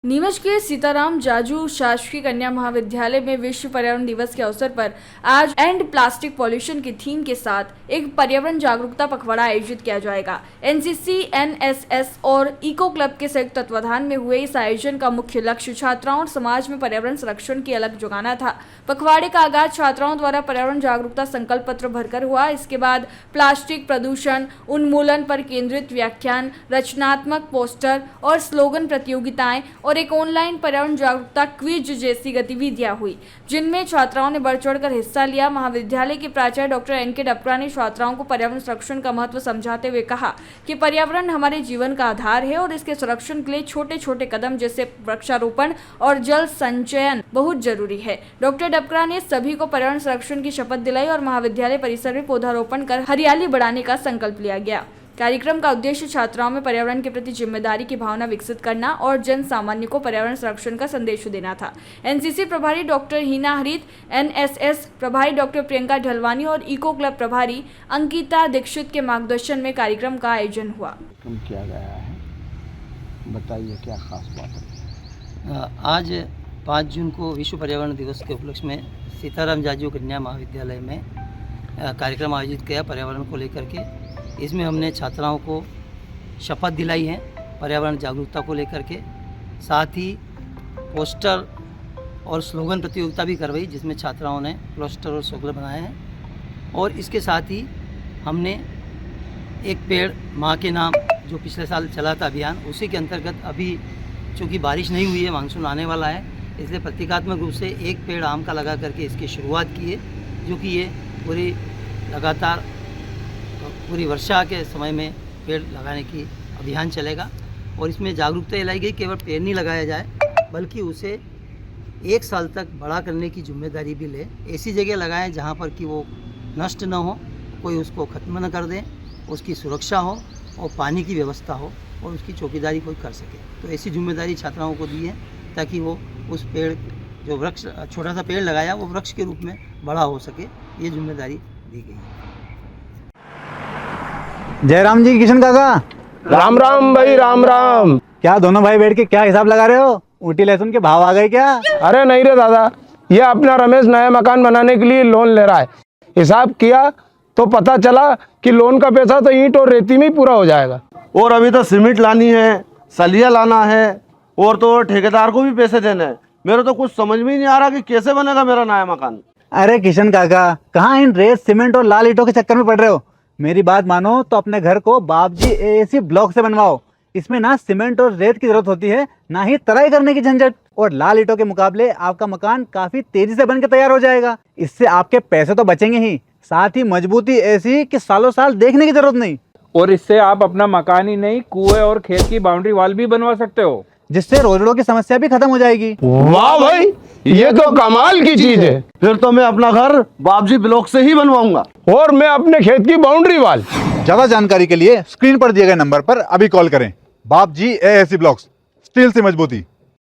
नीमच के सीताराम जाजू शासकीय कन्या महाविद्यालय में विश्व पर्यावरण दिवस के अवसर पर आज एंड प्लास्टिक पॉल्यूशन की थीम के साथ एक पर्यावरण जागरूकता पखवाड़ा आयोजित किया जाएगा। एनसीसी, एनएसएस और इको क्लब के संयुक्त तत्वाधान में हुए इस आयोजन का मुख्य लक्ष्य छात्राओं और समाज में पर्यावरण संरक्षण की अलख जगाना था। पखवाड़े का आगाज छात्राओं द्वारा पर्यावरण जागरूकता संकल्प पत्र भरकर हुआ। इसके बाद प्लास्टिक प्रदूषण उन्मूलन पर केंद्रित व्याख्यान, रचनात्मक पोस्टर और स्लोगन प्रतियोगिताएं और एक ऑनलाइन पर्यावरण जागरूकता क्विज जैसी गतिविधियां हुई, जिनमें छात्राओं ने बढ़ चढ़कर हिस्सा लिया। महाविद्यालय के प्राचार्य डॉक्टर एनके डपरा ने छात्राओं को पर्यावरण संरक्षण का महत्व समझाते हुए कहा कि पर्यावरण हमारे जीवन का आधार है और इसके संरक्षण के लिए छोटे छोटे कदम जैसे वृक्षारोपण और जल संचयन बहुत जरूरी है। डॉक्टर डपरा ने सभी को पर्यावरण संरक्षण की शपथ दिलाई और महाविद्यालय परिसर में पौधारोपण कर हरियाली बढ़ाने का संकल्प लिया गया। कार्यक्रम का उद्देश्य छात्राओं में पर्यावरण के प्रति जिम्मेदारी की भावना विकसित करना और जन सामान्य को पर्यावरण संरक्षण का संदेश देना था। एनसीसी प्रभारी डॉक्टर हिना हरित, एनएसएस प्रभारी डॉक्टर प्रियंका ढलवानी और इको क्लब प्रभारी अंकिता दीक्षित के मार्गदर्शन में कार्यक्रम का आयोजन हुआ। किया गया है, बताइए क्या खास बात है? आज 5 जून को विश्व पर्यावरण दिवस के उपलक्ष्य में सीताराम जाजू कन्या महाविद्यालय में कार्यक्रम आयोजित किया पर्यावरण को लेकर के। इसमें हमने छात्राओं को शपथ दिलाई है पर्यावरण जागरूकता को लेकर के, साथ ही पोस्टर और स्लोगन प्रतियोगिता भी करवाई जिसमें छात्राओं ने पोस्टर और स्लोगन बनाए हैं। और इसके साथ ही हमने एक पेड़ माँ के नाम जो पिछले साल चला था अभियान, उसी के अंतर्गत अभी चूँकि बारिश नहीं हुई है, मानसून आने वाला है, इसलिए प्रतीकात्मक रूप से एक पेड़ आम का लगा करके इसकी शुरुआत की है, जो कि ये पूरी लगातार पूरी वर्षा के समय में पेड़ लगाने की अभियान चलेगा। और इसमें जागरूकता ये लाई गई केवल पेड़ नहीं लगाया जाए बल्कि उसे 1 साल तक बड़ा करने की जिम्मेदारी भी ले। ऐसी जगह लगाएं जहाँ पर कि वो नष्ट न हो, कोई उसको ख़त्म न कर दे, उसकी सुरक्षा हो और पानी की व्यवस्था हो और उसकी चौकीदारी कोई कर सके। तो ऐसी जिम्मेदारी छात्राओं को दी है ताकि वो उस पेड़ जो वृक्ष छोटा सा पेड़ लगाया वो वृक्ष के रूप में बड़ा हो सके, ये जिम्मेदारी दी गई है। जयराम जी, किशन काका, राम राम भाई, राम राम। क्या दोनों भाई बैठ के क्या हिसाब लगा रहे हो? ऊटी लहसुन के भाव आ गए क्या? अरे नहीं रे दादा, ये अपना रमेश नया मकान बनाने के लिए लोन ले रहा है। हिसाब किया तो पता चला कि लोन का पैसा तो ईंट और रेती में ही पूरा हो जाएगा। और अभी तो सीमेंट लानी है, सलिया लाना है और तो ठेकेदार को भी पैसे देने हैं। मेरे तो कुछ समझ में ही नहीं आ रहा कि कैसे बनेगा मेरा नया मकान। अरे किशन काका, कहाँ इन रेत, सीमेंट और लाल ईंटों के चक्कर में पड़ रहे हो? मेरी बात मानो तो अपने घर को बाबजी एएसी ब्लॉक से बनवाओ। इसमें ना सीमेंट और रेत की जरूरत होती है, ना ही तराई करने की झंझट। और लाल ईंटों के मुकाबले आपका मकान काफी तेजी से बनकर तैयार हो जाएगा। इससे आपके पैसे तो बचेंगे ही, साथ ही मजबूती ऐसी कि सालों साल देखने की जरूरत नहीं। और इससे आप अपना मकान ही नहीं, कुएं और खेत की बाउंड्री वॉल भी बनवा सकते हो, जिससे रोजड़ों की समस्या भी खत्म हो जाएगी। वाह भाई, ये तो कमाल की चीज है। फिर तो मैं अपना घर बाबजी ब्लॉक से ही बनवाऊंगा और मैं अपने खेत की बाउंड्री वाल। ज्यादा जानकारी के लिए स्क्रीन पर दिए गए नंबर पर अभी कॉल करें। बाबजी एएसी ब्लॉक्स, स्टील से मजबूती।